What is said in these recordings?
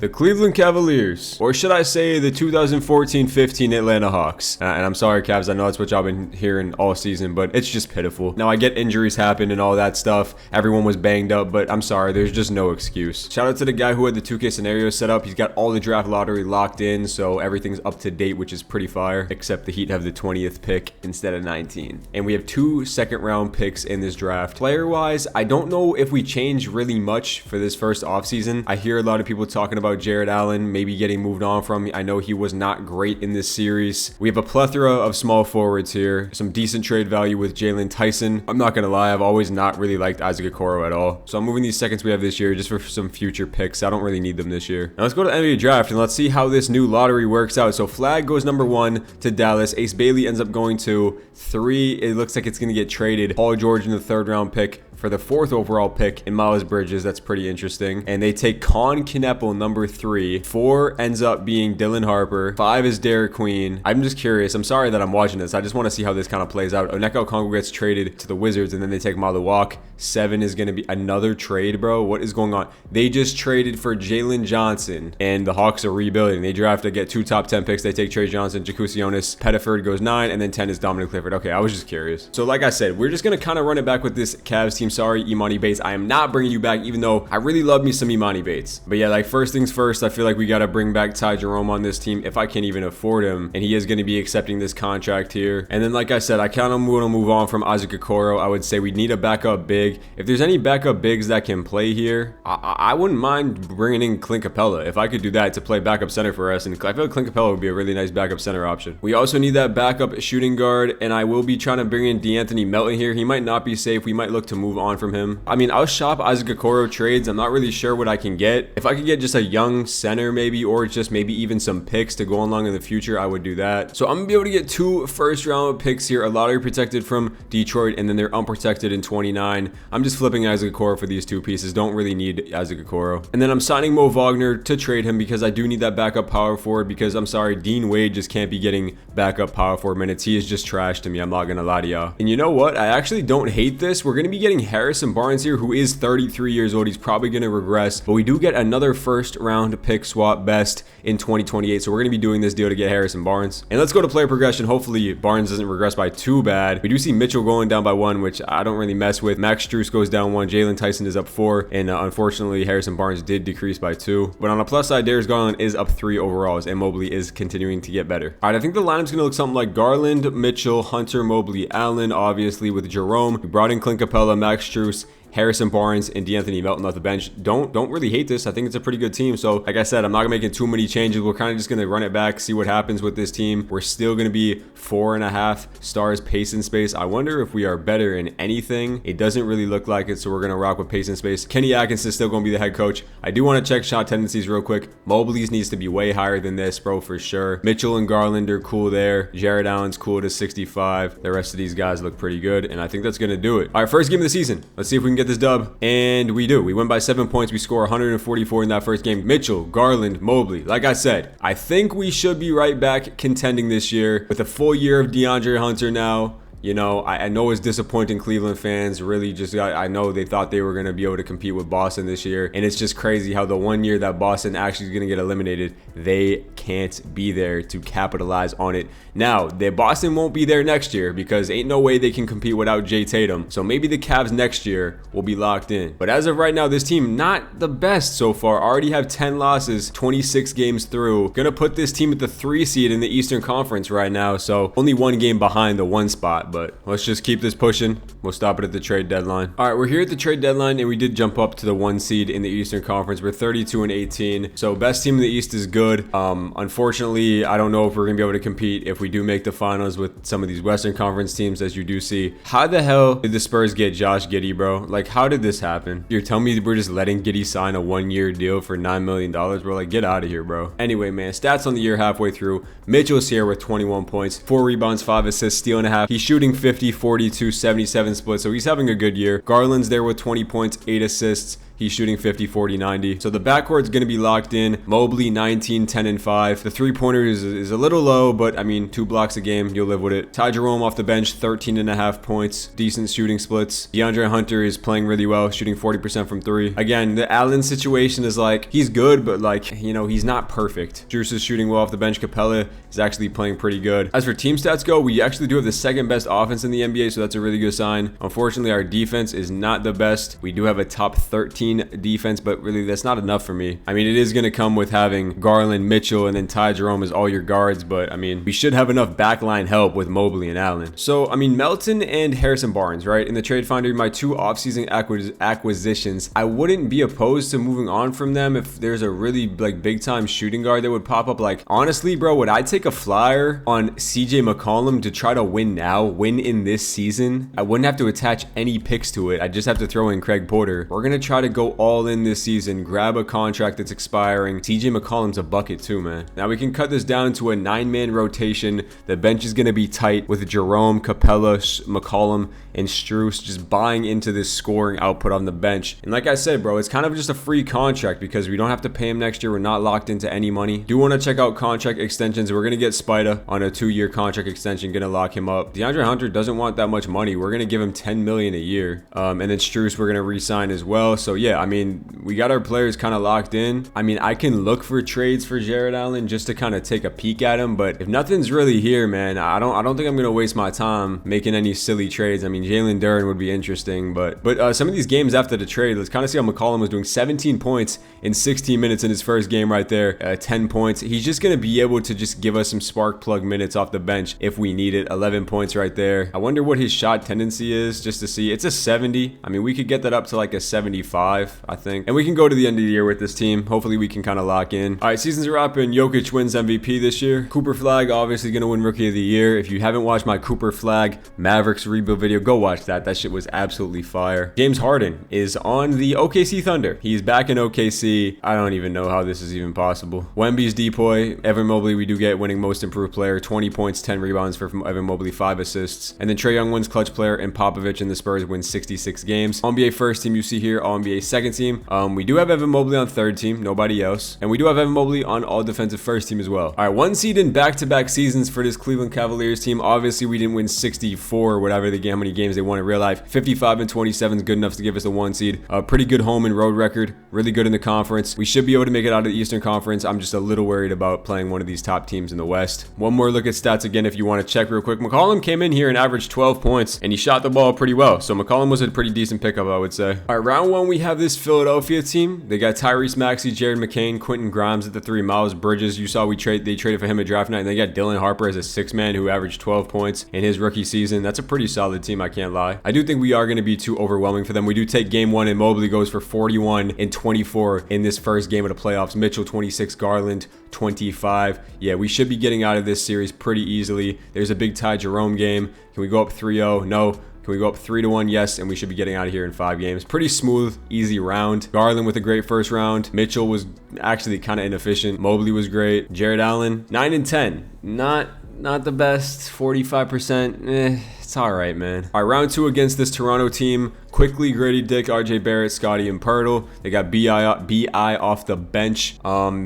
The Cleveland Cavaliers, or should I say the 2014-15 Atlanta Hawks. And I'm sorry, Cavs, I know that's what y'all been hearing all season, but it's just pitiful. Now, I get injuries happen and all that stuff. Everyone was banged up, but I'm sorry, there's just no excuse. Shout out to the guy who had the 2K scenario set up. He's got all the draft lottery locked in, so everything's up to date, which is pretty fire, except the Heat have the 20th pick instead of 19. And we have 2 second-round picks in this draft. Player-wise, I don't know if we changed really much for this first offseason. I hear a lot of people talking about Jared Allen maybe getting moved on from. I know he was not great in this series. We have a plethora of small forwards here. Some decent trade value with Jalen Tyson. I'm not gonna lie, I've always not really liked Isaac Okoro at all. So I'm moving these seconds we have this year just for some future picks. I don't really need them this year. Now let's go to NBA draft and let's see how this new lottery works out. So Flag goes number 1 to Dallas. Ace Bailey ends up going to 3. It looks like it's gonna get traded. Paul George in the 3rd round pick for the 4th overall pick in Miles Bridges. That's pretty interesting. And they take Con Kneppel, number 3. 4 ends up being Dylan Harper. 5 is Derek Queen. I'm just curious. I'm sorry that I'm watching this. I just want to see how this kind of plays out. Onyeka Okongwu gets traded to the Wizards, and then they take Malo Walk. 7 is going to be another trade, bro. What is going on? They just traded for Jalen Johnson, and the Hawks are rebuilding. They draft to get 2 top 10 picks. They take Trey Johnson, Jakusionis, Pettiford goes 9, and then 10 is Dominic Clifford. Okay, I was just curious. So like I said, we're just going to kind of run it back with this Cavs team. Sorry, Imani Bates. I am not bringing you back, even though I really love me some Imani Bates. But yeah, like first things first, I feel like we got to bring back Ty Jerome on this team if I can even afford him. And he is going to be accepting this contract here. And then like I said, I kind of want to move on from Isaac Okoro. I would say we need a backup big. If there's any backup bigs that can play here, I wouldn't mind bringing in Clint Capella. If I could do that to play backup center for us. And I feel like Clint Capella would be a really nice backup center option. We also need that backup shooting guard. And I will be trying to bring in DeAnthony Melton here. He might not be safe. We might look to move on from him. I mean, I'll shop Isaac Okoro trades. I'm not really sure what I can get. If I could get just a young center maybe, or just maybe even some picks to go along in the future, I would do that. So I'm gonna be able to get 2 first-round picks here, a lottery protected from Detroit, and then they're unprotected in 29. I'm just flipping Isaac Okoro for these 2 pieces. Don't really need Isaac Okoro. And then I'm signing Mo Wagner to trade him because I do need that backup power forward, because I'm sorry, Dean Wade just can't be getting backup power forward minutes. He is just trash to me. I'm not gonna lie to y'all. And you know what? I actually don't hate this. We're gonna be getting Harrison Barnes here, who is 33 years old. He's probably gonna regress, but we do get another first-round pick swap best in 2028. So we're gonna be doing this deal to get Harrison Barnes. And let's go to player progression. Hopefully Barnes doesn't regress by too bad. We do see Mitchell going down by 1, which I don't really mess with. Max Strus goes down 1. Jalen Tyson is up 4, and unfortunately Harrison Barnes did decrease by 2. But on the plus side, Darius Garland is up 3 overalls, and Mobley is continuing to get better. All right, I think the lineup's gonna look something like Garland, Mitchell, Hunter, Mobley, Allen, obviously with Jerome. We brought in Clint Capella, Max Strus, Harrison Barnes, and DeAnthony Melton off the bench. Don't really hate this. I think it's a pretty good team. So like I said, I'm not making too many changes. We're kind of just going to run it back, see what happens with this team. We're still going to be 4.5 stars pace and space. I wonder if we are better in anything. It doesn't really look like it, so we're going to rock with pace and space. Kenny Atkins is still going to be the head coach. I do want to check shot tendencies real quick. Mobley's needs to be way higher than this, bro, for sure. Mitchell and Garland are cool there. Jared Allen's cool to 65. The rest of these guys look pretty good, and I think that's going to do it. All right, first game of the season. Let's see if we can get this dub. And we do. We win by 7 points. We score 144 in that first game. Mitchell, Garland, Mobley. Like I said, I think we should be right back contending this year with a full year of DeAndre Hunter now. You know, I know it's disappointing Cleveland fans. Really just, I know they thought they were going to be able to compete with Boston this year. And it's just crazy how the 1 year that Boston actually is going to get eliminated, they can't be there to capitalize on it. Now, Boston won't be there next year because ain't no way they can compete without Jay Tatum. So maybe the Cavs next year will be locked in. But as of right now, this team, not the best so far. Already have 10 losses, 26 games through. Going to put this team at the 3 seed in the Eastern Conference right now. So only 1 game behind the 1 spot. But let's just keep this pushing. We'll stop it at the trade deadline. All right, we're here at the trade deadline, and we did jump up to the 1 seed in the Eastern Conference. We're 32-18. So best team in the East is good. Unfortunately, I don't know if we're gonna be able to compete if we do make the finals with some of these Western Conference teams, as you do see. How the hell did the Spurs get Josh Giddey, bro? Like, how did this happen? You're telling me we're just letting Giddey sign a 1-year deal for $9 million, bro? Like, get out of here, bro. Anyway, man, stats on the year halfway through. Mitchell's here with 21 points, 4 rebounds, 5 assists, steal and a half. He's shooting 50, 42, 77 split, so he's having a good year. Garland's there with 20 points, 8 assists, He's shooting 50, 40, 90. So the backcourt's going to be locked in. Mobley, 19, 10, and 5. The three-pointer is a little low, but I mean, 2 blocks a game, you'll live with it. Ty Jerome off the bench, 13.5 points. Decent shooting splits. DeAndre Hunter is playing really well, shooting 40% from 3. Again, the Allen situation is like, he's good, but like, you know, he's not perfect. Juice is shooting well off the bench. Capella is actually playing pretty good. As for team stats go, we actually do have the second best offense in the NBA, so that's a really good sign. Unfortunately, our defense is not the best. We do have a top 13 defense, but really that's not enough for me. I mean, it is going to come with having Garland, Mitchell, and then Ty Jerome as all your guards, but I mean, we should have enough backline help with Mobley and Allen. So, I mean, Melton and Harrison Barnes, right? In the trade finder, my 2 offseason acquisitions, I wouldn't be opposed to moving on from them if there's a really like big time shooting guard that would pop up. Like, honestly, bro, would I take a flyer on CJ McCollum to try to win now, win in this season? I wouldn't have to attach any picks to it. I just have to throw in Craig Porter. We're going to try to go all in this season, grab a contract that's expiring. CJ McCollum's a bucket too, man. Now we can cut this down to a 9-man rotation. The bench is going to be tight with Jerome, Capella, McCollum, and Strus just buying into this scoring output on the bench. And like I said, bro, it's kind of just a free contract because we don't have to pay him next year. We're not locked into any money. Do want to check out contract extensions. We're going to get Spida on a 2-year contract extension, going to lock him up. DeAndre Hunter doesn't want that much money. We're going to give him $10 million a year. And then Strus, we're going to re-sign as well. So yeah, I mean, we got our players kind of locked in. I mean, I can look for trades for Jared Allen just to kind of take a peek at him. But if nothing's really here, man, I don't think I'm going to waste my time making any silly trades. I mean, Jalen Duren would be interesting, but some of these games after the trade, let's kind of see how McCollum was doing. 17 points in 16 minutes in his first game right there. 10 points. He's just going to be able to just give us some spark plug minutes off the bench if we need it. 11 points right there. I wonder what his shot tendency is just to see. It's a 70. I mean, we could get that up to like a 75, I think. And we can go to the end of the year with this team. Hopefully we can kind of lock in. All right, season's wrapping. Jokic wins MVP this year. Cooper Flag obviously going to win Rookie of the Year. If you haven't watched my Cooper Flag Mavericks rebuild video, go watch that. That shit was absolutely fire. James Harden is on the OKC Thunder. He's back in OKC. I don't even know how this is even possible. Wemby's depoy. Evan Mobley, we do get winning most improved player. 20 points, 10 rebounds for Evan Mobley, 5 assists. And then Trae Young wins clutch player, and Popovich and the Spurs win 66 games. All-NBA first team you see here, All-NBA second team. We do have Evan Mobley on third team, nobody else. And we do have Evan Mobley on all defensive first team as well. All right, 1 seed in back-to-back seasons for this Cleveland Cavaliers team. Obviously, we didn't win 64 or whatever how many games they won in real life. 55 and 27 is good enough to give us a 1 seed. Pretty good home and road record. Really good in the conference. We should be able to make it out of the Eastern Conference. I'm just a little worried about playing one of these top teams in the West. One more look at stats again if you want to check real quick. McCollum came in here and averaged 12 points, and he shot the ball pretty well. So McCollum was a pretty decent pickup, I would say. All right, round 1, we have this Philadelphia team. They got Tyrese Maxey, Jared McCain, Quentin Grimes at the 3, Miles Bridges. You saw they traded for him at draft night, and they got Dylan Harper as a 6-man who averaged 12 points in his rookie season. That's a pretty solid team, I can't lie. I do think we are going to be too overwhelming for them. We do take game 1, and Mobley goes for 41 and 24 in this first game of the playoffs. Mitchell 26, Garland 25. Yeah, we should be getting out of this series pretty easily. There's a big Ty Jerome game. Can we go up 3-0? No. Can we go up 3-1? Yes, and we should be getting out of here in 5 games. Pretty smooth, easy round. Garland with a great first round. Mitchell was actually kind of inefficient. Mobley was great. Jared Allen, 9 and 10. Not the best. 45%. It's all right, man. All right, round 2 against this Toronto team. Quickly, Grady Dick, RJ Barrett, Scotty, and Pirtle. They got BI off the bench.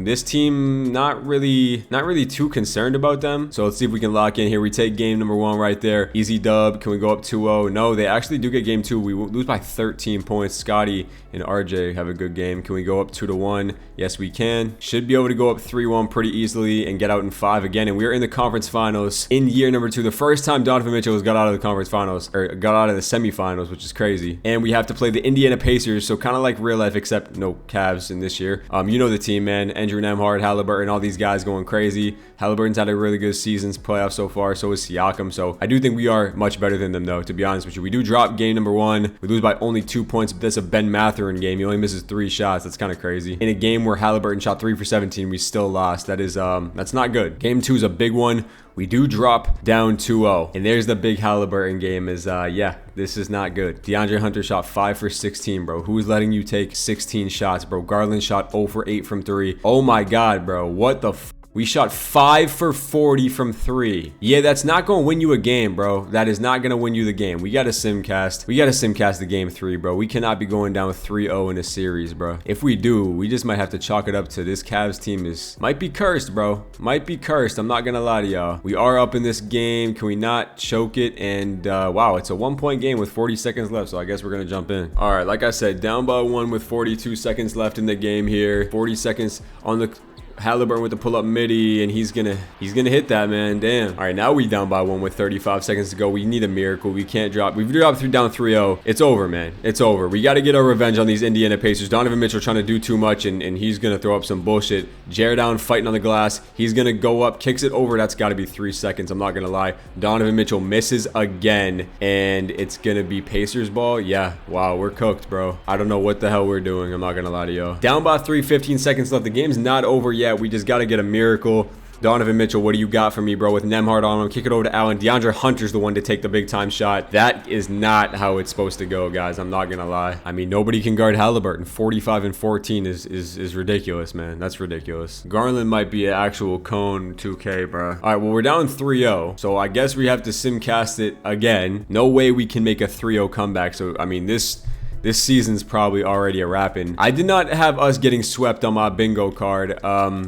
This team, not really too concerned about them. So let's see if we can lock in here. We take game number 1 right there. Easy dub. Can we go up 2-0? No, they actually do get game 2. We lose by 13 points. Scotty and RJ have a good game. Can we go up 2-1? Yes, we can. Should be able to go up 3-1 pretty easily and get out in 5 again. And we're in the conference finals in year number 2. The first time Donovan Mitchell has got out of the conference finals, or got out of the semifinals, which is crazy. And we have to play the Indiana Pacers, so kind of like real life, except no Cavs in this year. You know the team, man. Andrew Nembhard, Halliburton, all these guys going crazy. Halliburton's had a really good season's playoff so far, so is Siakam. So I do think we are much better than them, though, to be honest with you. We do drop game number 1. We lose by only 2 points, but that's a Ben Mathurin game. He only misses 3 shots. That's kind of crazy. In a game where Halliburton shot 3 for 17, we still lost. That is, that's not good. Game 2 is a big one. We do drop down 2-0. And there's the big Halliburton game is, yeah, this is not good. DeAndre Hunter shot 5 for 16, bro. Who's letting you take 16 shots, bro? Garland shot 0 for 8 from 3. Oh my God, bro. What the We shot 5 for 40 from 3. Yeah, that's not going to win you a game, bro. That is not going to win you the game. We got to simcast. We got to simcast the game 3, bro. We cannot be going down 3-0 in a series, bro. If we do, we just might have to chalk it up to this Cavs team might be cursed, bro. Might be cursed. I'm not going to lie to y'all. We are up in this game. Can we not choke it? And wow, it's a 1-point game with 40 seconds left, so I guess we're going to jump in. All right, like I said, down by 1 with 42 seconds left in the game here. 40 seconds on the Halliburton with the pull-up midi, and he's gonna hit that, man. Damn. All right, now we down by 1 with 35 seconds to go. We need a miracle. We can't drop. We've dropped down 3-0. It's over, man. It's over. We got to get our revenge on these Indiana Pacers. Donovan Mitchell trying to do too much, and he's gonna throw up some bullshit. Jared Allen fighting on the glass. He's gonna go up, kicks it over. That's got to be 3 seconds. I'm not gonna lie. Donovan Mitchell misses again, and it's gonna be Pacers ball. Yeah. Wow, we're cooked, bro. I don't know what the hell we're doing. I'm not gonna lie to y'all. Down by 3, 15 seconds left. The game's not over yet. We just got to get a miracle. Donovan Mitchell, what do you got for me, bro? With Nembhard on him, kick it over to Allen. DeAndre Hunter's the one to take the big time shot. That is not how it's supposed to go, guys. I'm not gonna lie. I mean, nobody can guard Halliburton. 45 and 14 is ridiculous, man. That's ridiculous. Garland might be an actual cone 2K, bro. All right, well, we're down 3-0, so I guess we have to simcast it again. No way we can make a 3-0 comeback. So I mean, this season's probably already a wrapping. I did not have us getting swept on my bingo card,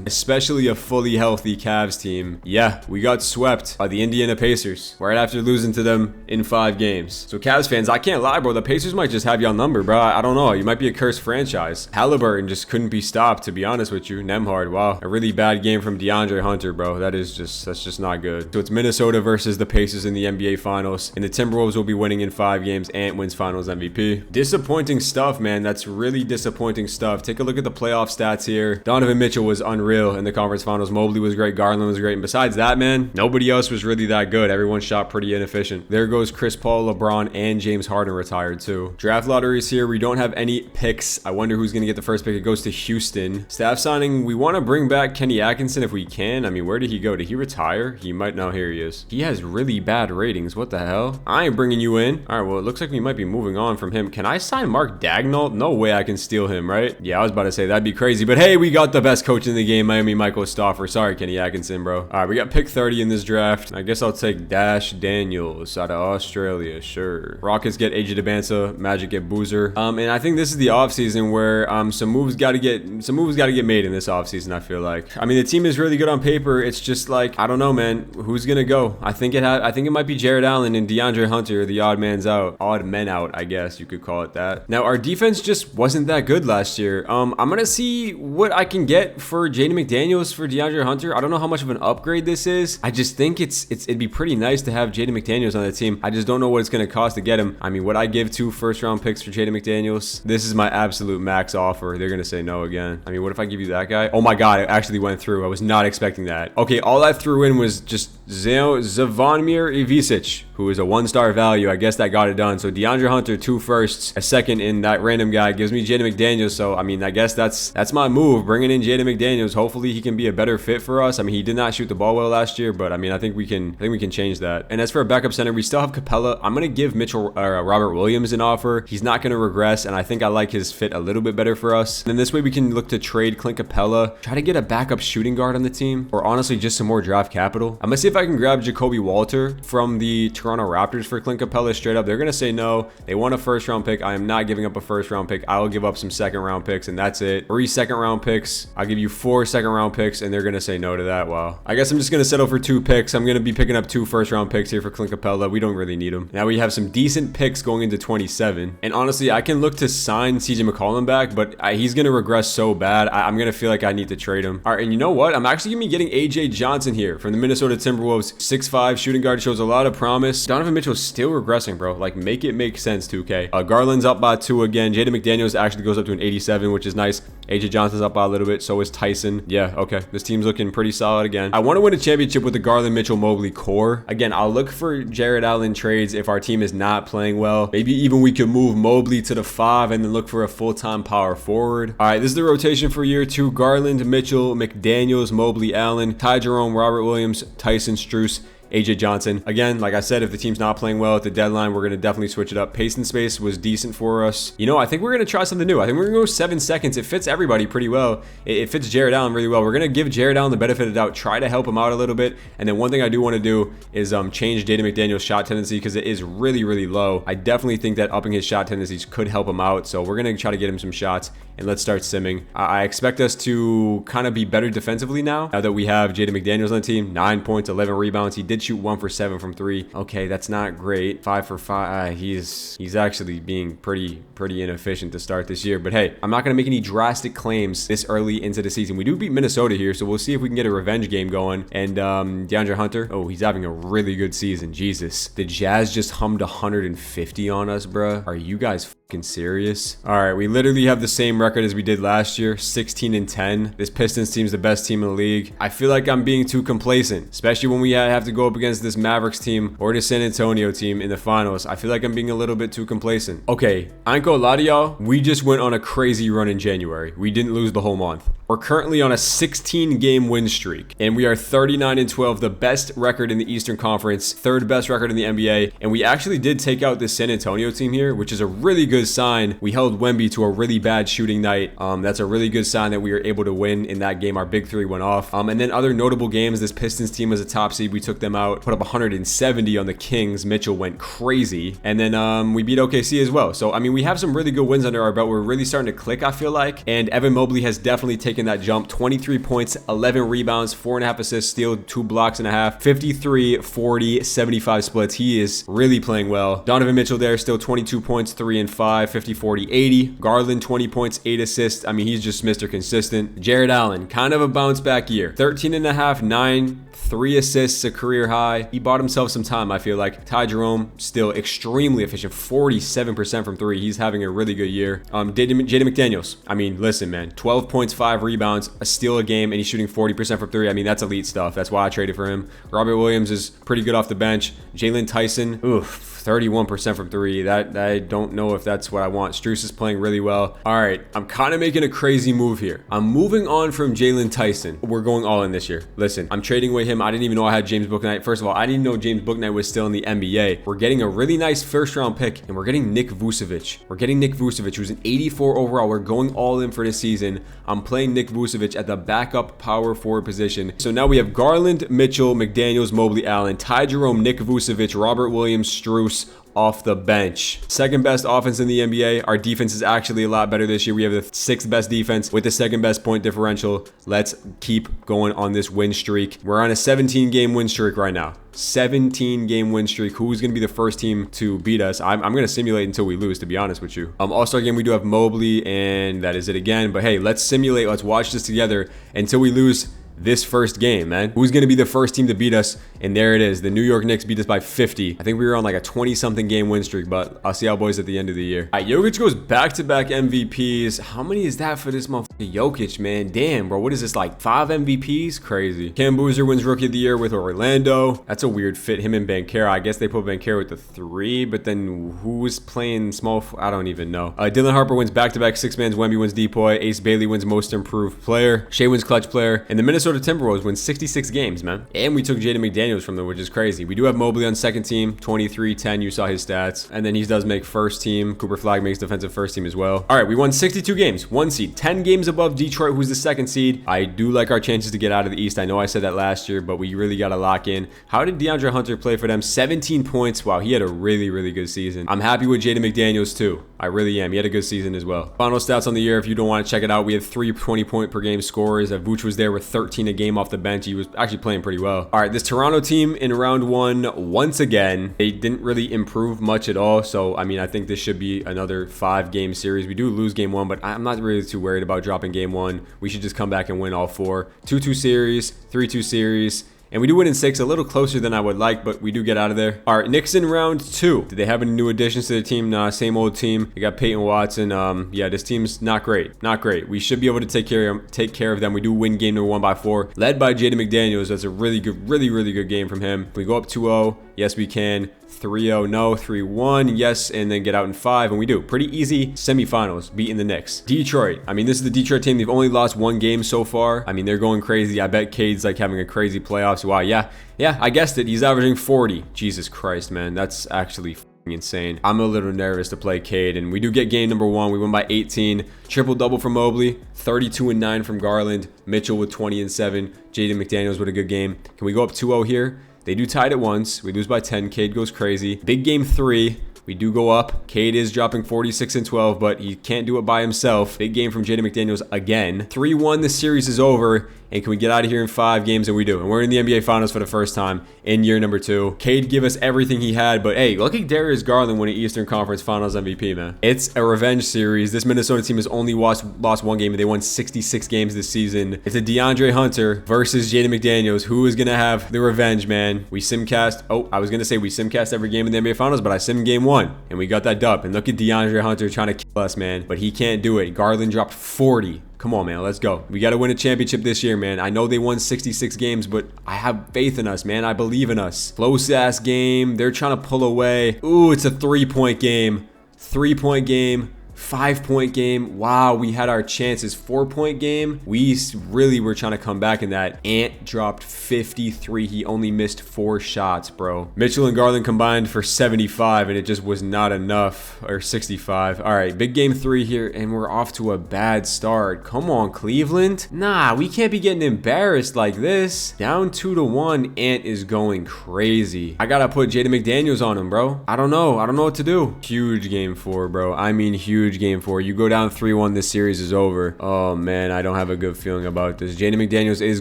especially a fully healthy Cavs team. Yeah, we got swept by the Indiana Pacers right after losing to them in 5 games. So Cavs fans, I can't lie, bro. The Pacers might just have y'all numbered, bro. I don't know. You might be a cursed franchise. Halliburton just couldn't be stopped, to be honest with you. Nembhard, wow. A really bad game from DeAndre Hunter, bro. That's just not good. So it's Minnesota versus the Pacers in the NBA Finals, and the Timberwolves will be winning in 5 games. Ant wins Finals MVP. Disappointing stuff, man. That's really disappointing stuff. Take a look at the playoff stats here. Donovan Mitchell was unreal in the conference finals. Mobley was great. Garland was great. And besides that, man, nobody else was really that good. Everyone shot pretty inefficient. There goes Chris Paul, LeBron, and James Harden retired too. Draft lotteries here. We don't have any picks. I wonder who's going to get the first pick. It goes to Houston. Staff signing. We want to bring back Kenny Atkinson if we can. I mean, where did he go? Did he retire? He might. No, here he is. He has really bad ratings. What the hell? I ain't bringing you in. All right, well, it looks like we might be moving on from him. Can I sign Mark Dagnall? No way I can steal him, right? Yeah, I was about to say that'd be crazy, but hey, we got the best coach in the game, Miami Michael Stauffer. Sorry, Kenny Atkinson, bro. All right, we got pick 30 in this draft. I guess I'll take Dash Daniels out of Australia. Sure. Rockets get AJ DeBansa, Magic get Boozer. And I think this is the offseason where some moves got to get made in this offseason. I feel like. I mean, the team is really good on paper. It's just like, I don't know, man. Who's gonna go? I think it might be Jared Allen and DeAndre Hunter, the odd men out, I guess you could call it that. Now, our defense just wasn't that good last year. I'm gonna see what I can get for Jaden McDaniels for DeAndre Hunter. I don't know how much of an upgrade this is. I just think it'd be pretty nice to have Jaden McDaniels on the team. I just don't know what it's gonna cost to get him. I mean, would I give 2 first-round picks for Jaden McDaniels? This is my absolute max offer. They're gonna say no again. I mean, what if I give you that guy? Oh my god, it actually went through. I was not expecting that. Okay, all I threw in was just Zvonimir Ivicic, who is a 1-star value. I guess that got it done. So DeAndre Hunter, 2 firsts, a second in that random guy gives me Jaden McDaniels. So I mean, I guess that's my move, bringing in Jaden McDaniels. Hopefully he can be a better fit for us. I mean, he did not shoot the ball well last year, but I mean, I think we can change that. And as for a backup center, we still have Capella. I'm gonna give Robert Williams an offer. He's not gonna regress, and I think I like his fit a little bit better for us. And then this way we can look to trade Clint Capella, try to get a backup shooting guard on the team, or honestly just some more draft capital. I'm gonna see if I can grab Jacoby Walter from the Toronto Raptors for Clint Capella straight up. They're gonna say no. They want a first-round pick. I am not giving up a first-round pick. I will give up some second-round picks, and that's it. 3 second-round picks. I'll give you 4 second-round picks, and they're gonna say no to that. Wow. I guess I'm just gonna settle for 2 picks. I'm gonna be picking up 2 first-round picks here for Clint Capella. We don't really need them. Now we have some decent picks going into 27, and honestly, I can look to sign CJ McCollum back, but he's gonna regress so bad. I'm gonna feel like I need to trade him. All right, and you know what? I'm actually gonna be getting AJ Johnson here from the Minnesota Timberwolves. 6'5" shooting guard, shows a lot of promise. Donovan Mitchell's still regressing, bro. Like, make it make sense, 2K. Garland's up by 2 again. Jaden McDaniels actually goes up to an 87, which is nice. AJ Johnson's up by a little bit. So is Tyson. Yeah, okay. This team's looking pretty solid again. I want to win a championship with the Garland, Mitchell, Mobley core. Again, I'll look for Jared Allen trades if our team is not playing well. Maybe even we could move Mobley to the 5 and then look for a full-time power forward. All right, this is the rotation for year 2. Garland, Mitchell, McDaniels, Mobley, Allen, Ty Jerome, Robert Williams, Tyson, Strus, AJ Johnson. Again, like I said, if the team's not playing well at the deadline, we're going to definitely switch it up. Pace and space was decent for us. You know, I think we're going to try something new. I think we're going to go 7 seconds. It fits everybody pretty well. It fits Jared Allen really well. We're going to give Jared Allen the benefit of the doubt, try to help him out a little bit. And then one thing I do want to do is change Jaden McDaniel's shot tendency because it is really, really low. I definitely think that upping his shot tendencies could help him out. So we're going to try to get him some shots, and let's start simming. I expect us to kind of be better defensively now that we have Jaden McDaniels on the team. 9 points, 11 rebounds. He did shoot 1 for 7 from 3. Okay, that's not great. 5 for 5. He's actually being pretty inefficient to start this year. But hey, I'm not going to make any drastic claims this early into the season. We do beat Minnesota here, so we'll see if we can get a revenge game going. And DeAndre Hunter, oh, he's having a really good season. Jesus. The Jazz just hummed 150 on us, bruh. Are you guys fucking serious? All right, we literally have the same record as we did last year, 16-10. This Pistons team's the best team in the league. I feel like I'm being too complacent, especially when we have to go up against this Mavericks team or the San Antonio team in the finals. I feel like I'm being a little bit too complacent. Okay, I ain't gonna lie to y'all. We just went on a crazy run in January. We didn't lose the whole month. We're currently on a 16-game win streak, and we are 39-12, the best record in the Eastern Conference, 3rd best record in the NBA, and we actually did take out this San Antonio team here, which is a really good sign. We held Wemby to a really bad shooting night. That's a really good sign that we were able to win in that game. Our big 3 went off. And then other notable games, this Pistons team was a top seed. We took them out, put up 170 on the Kings. Mitchell went crazy. And then we beat OKC as well. So, I mean, we have some really good wins under our belt. We're really starting to click, I feel like. And Evan Mobley has definitely taken that jump. 23 points, 11 rebounds, 4.5 assists, steal, 2 blocks and a half, 53, 40, 75 splits. He is really playing well. Donovan Mitchell there, still 22 points, 3 and 5, 50, 40, 80. Garland, 20 points, 8 assists. I mean, he's just Mr. Consistent. Jared Allen, kind of a bounce back year. 13 and a half, 9, 3 assists, a career high. He bought himself some time, I feel like. Ty Jerome, still extremely efficient, 47% from 3. He's having a really good year. Jaden McDaniels. I mean, listen, man. 12 points, 5 rebounds, a steal a game, and he's shooting 40% from 3. I mean, that's elite stuff. That's why I traded for him. Robert Williams is pretty good off the bench. Jalen Tyson, oof. 31% from 3. That I don't know if that's what I want. Strus is playing really well. All right, I'm kind of making a crazy move here. I'm moving on from Jalen Tyson. We're going all in this year. Listen, I'm trading away him. I didn't even know I had James Bouknight. First of all, I didn't know James Bouknight was still in the NBA. We're getting a really nice 1st-round pick, and we're getting Nick Vucevic. Who's an 84 overall. We're going all in for this season. I'm playing Nick Vucevic at the backup power forward position. So now we have Garland, Mitchell, McDaniels, Mobley, Allen, Ty Jerome, Nick Vucevic, Robert Williams, Strus off the bench. 2nd best offense in the NBA. Our defense is actually a lot better this year. We have the 6th best defense with the 2nd best point differential. Let's keep going on this win streak. We're on a 17-game win streak right now. 17-game win streak. Who's going to be the first team to beat us? I'm going to simulate until we lose, to be honest with you. All-Star game, we do have Mobley, and that is it again. But hey, let's simulate. Let's watch this together until we lose this first game, man. Who's going to be the first team to beat us? And there it is. The New York Knicks beat us by 50. I think we were on like a 20-something game win streak, but I'll see how boys at the end of the year. All right, Jokic goes back-to-back MVPs. How many is that for this motherfucker Jokic, man? Damn, bro. What is this, like 5 MVPs? Crazy. Cam Boozer wins Rookie of the Year with Orlando. That's a weird fit. Him and Banchero. I guess they put Banchero with the 3, but then who was playing small? I don't even know. Dylan Harper wins back-to-back 6-mans. Wemby wins Depoy. Ace Bailey wins Most Improved Player. Shea wins Clutch Player. And the Minnesota Timberwolves win 66 games, man. And we took Jaden McDaniels from them, which is crazy. We do have Mobley on 2nd team, 23-10. You saw his stats. And then he does make 1st team. Cooper Flagg makes defensive 1st team as well. All right, we won 62 games. 1 seed. 10 games above Detroit, who's the 2nd seed. I do like our chances to get out of the East. I know I said that last year, but we really got to lock in. How did DeAndre Hunter play for them? 17 points. Wow, he had a really, really good season. I'm happy with Jaden McDaniels too. I really am. He had a good season as well. Final stats on the year, if you don't want to check it out, we had 3 20-point per game scorers. Vooch was there with 13 a game off the bench. He was actually playing pretty well. All right, this Toronto team in round 1, once again, they didn't really improve much at all. So, I mean, I think this should be another 5-game series. We do lose game 1, but I'm not really too worried about dropping game 1. We should just come back and win all 4. 2-2 series, 3-2 series. And we do win in 6, a little closer than I would like, but we do get out of there. All right, Knicks in round 2. Did they have any new additions to the team? Nah, same old team. They got Peyton Watson. Yeah, this team's not great. Not great. We should be able to take care of them. We do win game number 1 by 4. Led by Jaden McDaniels. That's a really good game from him. We go up 2-0. Yes, we can. 3-0, no. 3-1, yes, and then get out in 5, and we do. Pretty easy semifinals, beating the Knicks. Detroit. I mean, this is the Detroit team. They've only lost 1 game so far. I mean, they're going crazy. I bet Cade's like having a crazy playoffs. Wow, yeah, I guessed it. He's averaging 40. Jesus Christ, man. That's actually insane. I'm a little nervous to play Cade, and we do get game number 1. We won by 18. Triple-double from Mobley. 32 and 9 from Garland. Mitchell with 20 and 7. Jaden McDaniels with a good game. Can we go up 2-0 here? They do tie it at once. We lose by 10. Cade goes crazy. Big game 3. We do go up. Cade is dropping 46 and 12, but he can't do it by himself. Big game from Jaden McDaniels again. 3-1, the series is over. And can we get out of here in 5 games? And we do. And we're in the NBA Finals for the first time in year number 2. Cade give us everything he had. But hey, look at Darius Garland winning Eastern Conference Finals MVP, man. It's a revenge series. This Minnesota team has only lost 1 game, and they won 66 games this season. It's a DeAndre Hunter versus Jaden McDaniels. Who is going to have the revenge, man? We simcast. Oh, I was going to say we simcast every game in the NBA Finals, but I sim game 1. And we got that dub. And look at DeAndre Hunter trying to kill us, man. But he can't do it. Garland dropped 40. Come on, man. Let's go. We got to win a championship this year, man. I know they won 66 games, but I have faith in us, man. I believe in us. Close-ass game. They're trying to pull away. Ooh, it's a 3-point game. 3-point game. 5-point game. Wow, we had our chances. 4-point game. We really were trying to come back in that. Ant dropped 53. He only missed 4 shots, bro. Mitchell and Garland combined for 75, and it just was not enough. Or 65. All right, big game 3 here, and we're off to a bad start. Come on, Cleveland. Nah, we can't be getting embarrassed like this. Down 2-1. Ant is going crazy. I gotta put Jaden McDaniels on him, bro. I don't know what to do. Huge game 4, bro. I mean, huge game 4. You go down 3-1, this series is over. Oh man, I don't have a good feeling about this. Jaden McDaniels is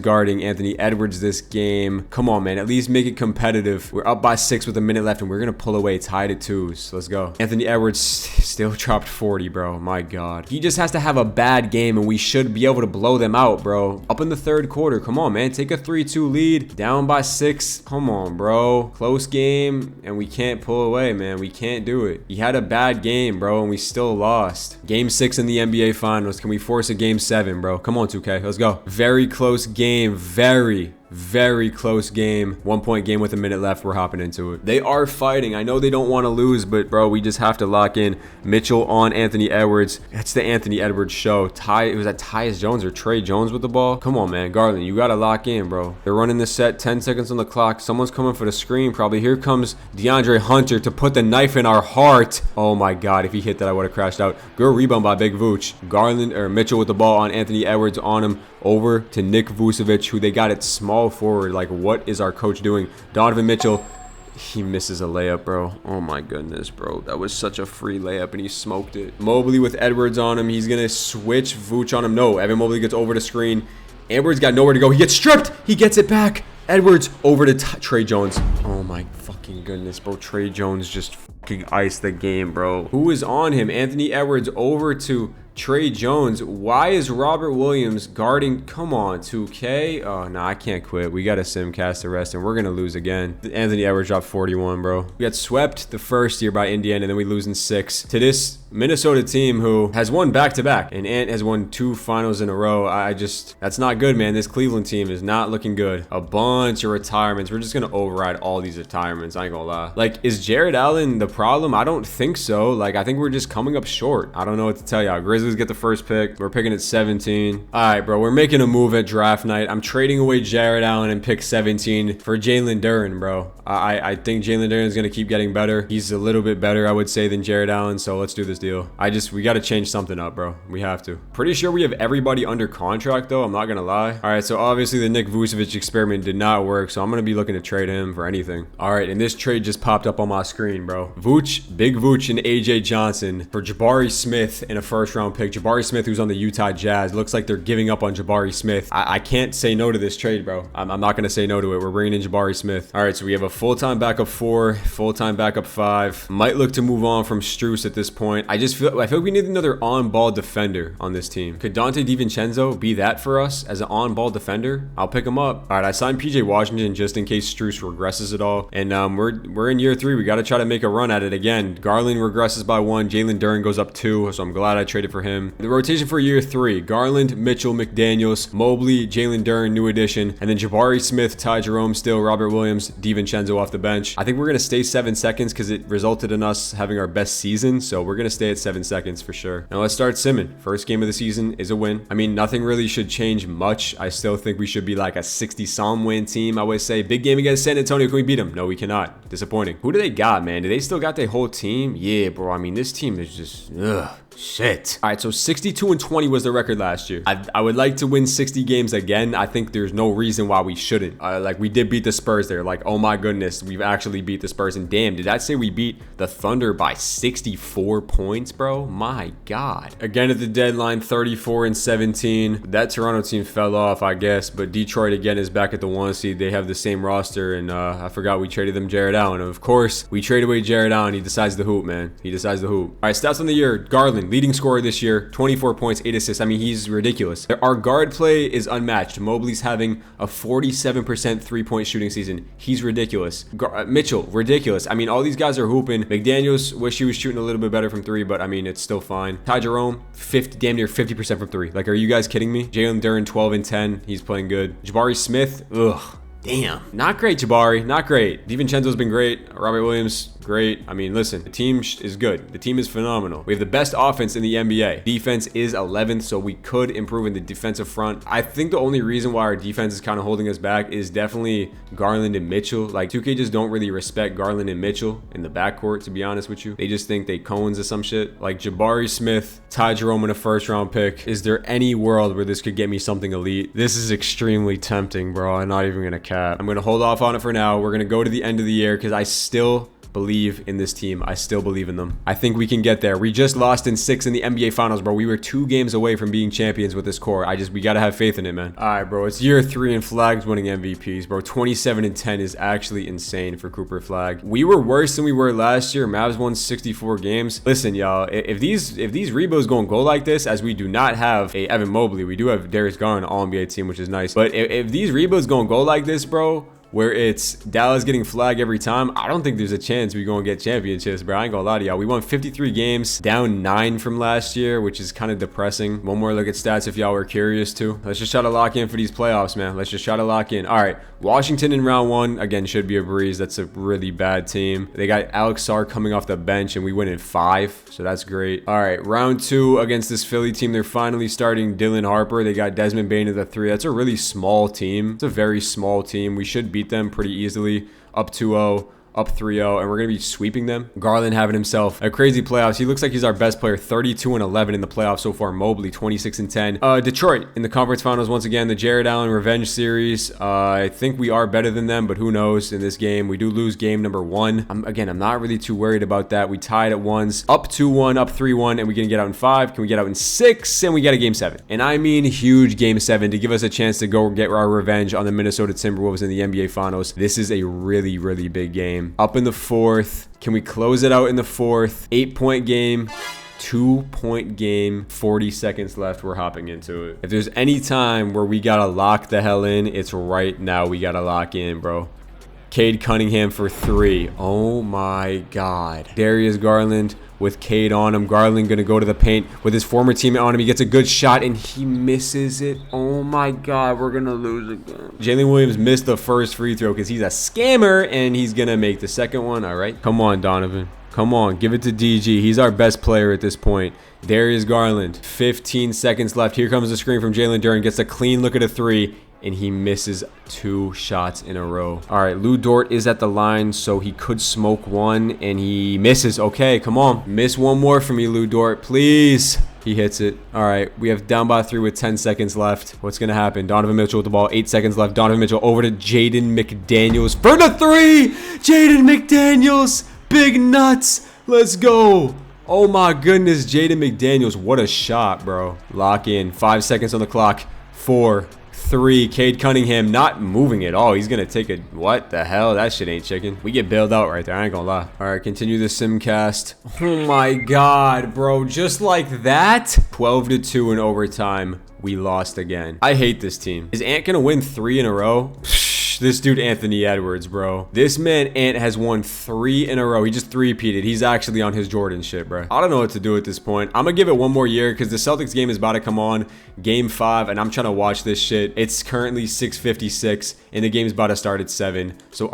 guarding Anthony Edwards this game. Come on, man, at least make it competitive. We're up by 6 with a minute left, and we're gonna pull away, tied at 2. So let's go. Anthony Edwards still dropped 40, bro. My god, he just has to have a bad game, and we should be able to blow them out, bro. Up in the 3rd quarter. Come on, man, take a 3-2 lead, down by 6. Come on, bro. Close game, and we can't pull away, man. We can't do it. He had a bad game, bro, and we still lost. Game 6 in the NBA Finals. Can we force a game 7, bro? Come on, 2K. Let's go. Very close game. Very close game. 1-point game with a minute left. We're hopping into it. They are fighting. I know they don't want to lose, but bro, we just have to lock in. Mitchell on Anthony Edwards. That's the Anthony Edwards show. It was that Tyus Jones or Trey Jones with the ball. Come on, man. Garland, you got to lock in, bro. They're running the set. 10 seconds on the clock. Someone's coming for the screen probably. Here comes DeAndre Hunter to put the knife in our heart. Oh my god, if he hit that, I would have crashed out. Good rebound by Big Vooch. Garland or Mitchell with the ball on Anthony Edwards on him. Over to Nick Vucevic, who they got at small forward. Like, what is our coach doing? Donovan Mitchell, he misses a layup, bro. Oh my goodness, bro. That was such a free layup, and he smoked it. Mobley with Edwards on him. He's gonna switch Vooch on him. No, Evan Mobley gets over the screen. Edwards got nowhere to go. He gets stripped. He gets it back. Edwards over to Trey Jones. Oh my fucking goodness, bro. Trey Jones just fucking iced the game, bro. Who is on him? Anthony Edwards over to Trey Jones. Why is Robert Williams guarding? Come on, 2K. Oh, no, I can't quit. We got a simcast the rest, and we're going to lose again. Anthony Edwards dropped 41, bro. We got swept the first year by Indiana, and then we lose in 6 to this Minnesota team who has won back-to-back, and Ant has won 2 finals in a row. That's not good, man. This Cleveland team is not looking good. A bunch of retirements. We're just going to override all these retirements. I ain't gonna lie. Like, is Jared Allen the problem? I don't think so. Like, I think we're just coming up short. I don't know what to tell y'all. Grizzlies get the first pick. We're picking at 17. All right, bro. We're making a move at draft night. I'm trading away Jared Allen and pick 17 for Jalen Duren, bro. I think Jalen Duren is going to keep getting better. He's a little bit better, I would say, than Jared Allen. So let's do this deal. We got to change something up, bro. We have to. Pretty sure we have everybody under contract, though. I'm not going to lie. All right, so obviously the Nick Vucevic experiment did not work. So I'm going to be looking to trade him for anything. All right, and this trade just popped up on my screen, bro. Vooch, Big Vooch, and AJ Johnson for Jabari Smith in a first-round pick. Jabari Smith, who's on the Utah Jazz. Looks like they're giving up on Jabari Smith. I can't say no to this trade, bro. I'm not going to say no to it. We're bringing in Jabari Smith. All right, so we have a full-time backup 4, full-time backup 5. Might look to move on from Strus at this point. I feel like we need another on-ball defender on this team. Could Dante DiVincenzo be that for us as an on-ball defender? I'll pick him up. All right, I signed PJ Washington just in case Strus regresses at all. And we're in year 3. We got to try to make a run at it again. Garland regresses by 1. Jalen Duren goes up 2. So I'm glad I traded for him. The rotation for year 3, Garland, Mitchell, McDaniels, Mobley, Jalen Duren, new addition, and then Jabari Smith, Ty Jerome still, Robert Williams, DiVincenzo off the bench. I think we're going to stay 7 seconds because it resulted in us having our best season, so we're going to stay at 7 seconds for sure. Now let's start simming. First game of the season is a win. I mean, nothing really should change much. I still think we should be like a 60-some win team, I would say. Big game against San Antonio. Can we beat them? No, we cannot. Disappointing. Who do they got, man? Do they still got their whole team? Yeah, bro. I mean, this team is just, ugh. Shit. All right, so 62-20 was the record last year. I would like to win 60 games again. I think there's no reason why we shouldn't. Like, we did beat the Spurs there. Like, oh my goodness, we've actually beat the Spurs. And damn, did that say we beat the Thunder by 64 points, bro? My God. Again at the deadline, 34-17. That Toronto team fell off, I guess. But Detroit, again, is back at the 1 seed. They have the same roster. And I forgot we traded them Jared Allen. Of course, we traded away Jared Allen. He decides to hoop, man. He decides to hoop. All right, stats on the year. Garland, leading scorer this year, 24 points, 8 assists. I mean, he's ridiculous. Our guard play is unmatched. Mobley's having a 47% three-point shooting season. He's ridiculous. Mitchell, ridiculous. I mean, all these guys are hooping. McDaniels, wish he was shooting a little bit better from 3, but I mean, it's still fine. Ty Jerome, damn near 50% from 3. Like, are you guys kidding me? Jalen Duren, 12-10. He's playing good. Jabari Smith, ugh. Damn. Not great, Jabari. Not great. DiVincenzo's been great. Robert Williams, great. I mean, listen, the team is good. The team is phenomenal. We have the best offense in the NBA. Defense is 11th, so we could improve in the defensive front. I think the only reason why our defense is kind of holding us back is definitely Garland and Mitchell. Like, 2K just don't really respect Garland and Mitchell in the backcourt, to be honest with you. They just think they cones or some shit. Like, Jabari Smith, Ty Jerome in a first-round pick. Is there any world where this could get me something elite? This is extremely tempting, bro. I'm not even gonna cap. I'm gonna hold off on it for now. We're gonna go to the end of the year because I still believe in this team. I still believe in them. I think we can get there. We just lost in 6 in the NBA Finals, bro. We were 2 games away from being champions with this core. We gotta have faith in it, man. All right, bro. It's year 3 and Flag's winning MVPs, bro. 27-10 is actually insane for Cooper Flag. We were worse than we were last year. Mavs won 64 games. Listen, y'all, if these rebos gonna go like this, as we do not have a Evan Mobley, we do have Darius Garland All NBA team, which is nice. But if these rebos gonna go like this, bro, where it's Dallas getting flagged every time, I don't think there's a chance we're going to get championships, bro. I ain't gonna lie to y'all. We won 53 games, down 9 from last year, which is kind of depressing. One more look at stats if y'all were curious to. Let's just try to lock in for these playoffs, man. Let's just try to lock in. All right, Washington in round 1, again, should be a breeze. That's a really bad team. They got Alex Sarr coming off the bench, and we win in 5, so that's great. All right, round 2 against this Philly team. They're finally starting Dylan Harper. They got Desmond Bane at the 3. That's a really small team. It's a very small team. We should beat them pretty easily. Up 2-0, up 3-0, and we're going to be sweeping them. Garland having himself a crazy playoffs. He looks like he's our best player. 32-11 in the playoffs so far. Mobley, 26-10. Detroit in the conference finals once again. The Jared Allen revenge series. I think we are better than them, but who knows in this game. We do lose game number 1. I'm not really too worried about that. We tied at ones. Up 2-1, up 3-1, and we can get out in 5. Can we get out in 6? And we get a game 7. And I mean huge game 7 to give us a chance to go get our revenge on the Minnesota Timberwolves in the NBA finals. This is a really, really big game. Up in the 4th. Can we close it out in the 4th? 8-point game. 2-point game. 40 seconds left. We're hopping into it. If there's any time where we gotta lock the hell in, it's right now. We gotta lock in, bro. Cade Cunningham for 3. Oh my God. Darius Garland with Cade on him. Garland gonna go to the paint with his former teammate on him. He gets a good shot and he misses it. Oh my God, we're gonna lose again. Jalen Williams missed the first free throw because he's a scammer, and he's gonna make the second one. All right, come on, Donovan. Come on, give it to DG. He's our best player at this point. Darius Garland, 15 seconds left. Here comes the screen from Jalen Duren. Gets a clean look at a 3. And he misses 2 shots in a row. All right, Lou Dort is at the line, so he could smoke 1, and he misses. Okay, come on. Miss 1 more for me, Lou Dort, please. He hits it. All right, we have down by 3 with 10 seconds left. What's going to happen? Donovan Mitchell with the ball, 8 seconds left. Donovan Mitchell over to Jaden McDaniels for the 3. Jaden McDaniels, big nuts. Let's go. Oh my goodness, Jaden McDaniels. What a shot, bro. Lock in. 5 seconds on the clock. 4, 3. Cade Cunningham not moving at all. He's gonna take a what the hell? That shit ain't chicken. We get bailed out right there. I ain't gonna lie. All right, continue the simcast. Oh my God, bro! Just like that. 12-2 in overtime. We lost again. I hate this team. Is Ant gonna win 3 in a row? This dude, Anthony Edwards, bro. This man, Ant, has won 3 in a row. He just three-peated. He's actually on his Jordan shit, bro. I don't know what to do at this point. I'm gonna give it one more year because the Celtics game is about to come on, game 5, and I'm trying to watch this shit. It's currently 6:56, and the game's about to start at 7. So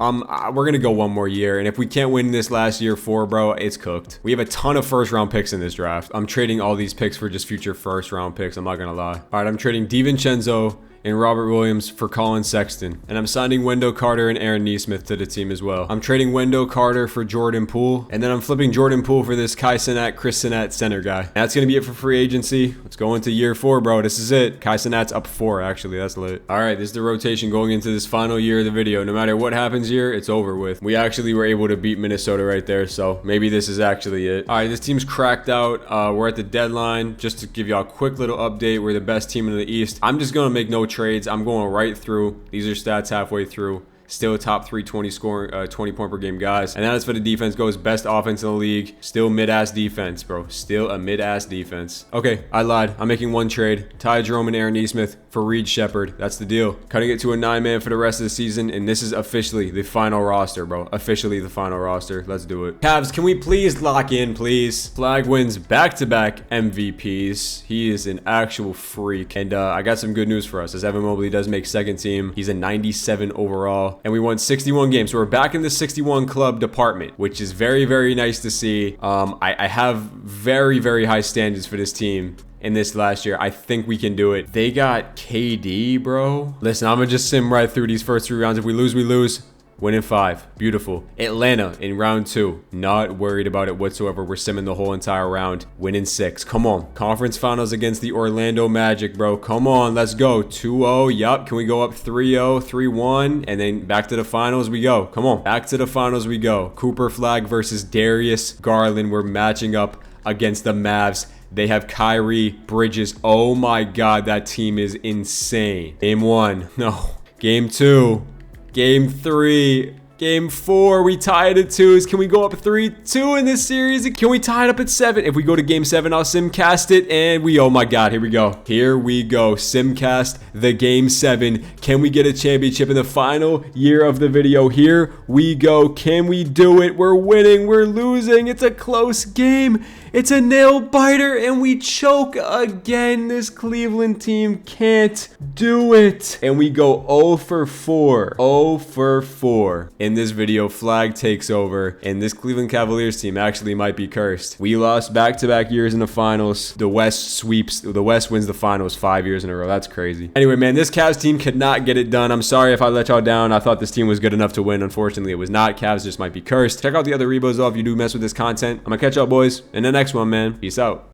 we're gonna go one more year, and if we can't win this last year 4, bro, it's cooked. We have a ton of first-round picks in this draft. I'm trading all these picks for just future first-round picks. I'm not gonna lie. All right, I'm trading DiVincenzo and Robert Williams for Colin Sexton. And I'm signing Wendell Carter and Aaron Nesmith to the team as well. I'm trading Wendell Carter for Jordan Poole. And then I'm flipping Jordan Poole for this Kai Cenat, Chris Cenat center guy. And that's going to be it for free agency. Let's go into year 4, bro. This is it. Kai Cenat's up 4, actually. That's lit. All right, this is the rotation going into this final year of the video. No matter what happens here, it's over with. We actually were able to beat Minnesota right there. So maybe this is actually it. All right, this team's cracked out. We're at the deadline. Just to give y'all a quick little update, we're the best team in the East. I'm just going to make no trades. I'm going right through. These are stats halfway through. Still top 320 scoring, 20 point per game guys. And as for the defense goes, best offense in the league. Still mid-ass defense, bro. Still a mid-ass defense. Okay, I lied. I'm making one trade. Ty Jerome and Aaron Nesmith for Reed Shepard. That's the deal. Cutting it to a 9-man for the rest of the season. And this is officially the final roster, bro. Officially the final roster. Let's do it. Cavs, can we please lock in, please? Flag wins back-to-back MVPs. He is an actual freak. And I got some good news for us. As Evan Mobley does make second team. He's a 97 overall. And we won 61 games. So we're back in the 61 club department, which is very, very nice to see. I have very, very high standards for this team in this last year. I think we can do it. They got KD, bro. Listen, I'm gonna just sim right through these first 3 rounds. If we lose, we lose. Win in 5. Beautiful. Atlanta in round 2. Not worried about it whatsoever. We're simming the whole entire round. Win in 6. Come on. Conference finals against the Orlando Magic, bro. Come on. Let's go. 2-0. Yup. Can we go up 3-0, 3-1? And then back to the finals we go. Come on. Back to the finals we go. Cooper Flag versus Darius Garland. We're matching up against the Mavs. They have Kyrie, Bridges. Oh my God. That team is insane. Game 1. No. Game 2. Game 3, game 4, we tied at 2s. Can we go up 3-2 in this series? Can we tie it up at 7? If we go to game 7, I'll simcast it, and oh my God, here we go. Here we go, simcast the game 7. Can we get a championship in the final year of the video? Here we go. Can we do it? We're winning, we're losing. It's a close game. It's a nail biter, and we choke again. This Cleveland team can't do it. And we go 0 for 4. 0 for 4. In this video, Flag takes over, and this Cleveland Cavaliers team actually might be cursed. We lost back-to-back years in the finals. The West sweeps. The West wins the finals 5 years in a row. That's crazy. Anyway, man, this Cavs team could not get it done. I'm sorry if I let y'all down. I thought this team was good enough to win. Unfortunately, it was not. Cavs just might be cursed. Check out the other rebos, though, if you do mess with this content. I'm gonna catch y'all, boys, in the next one, man. Peace out.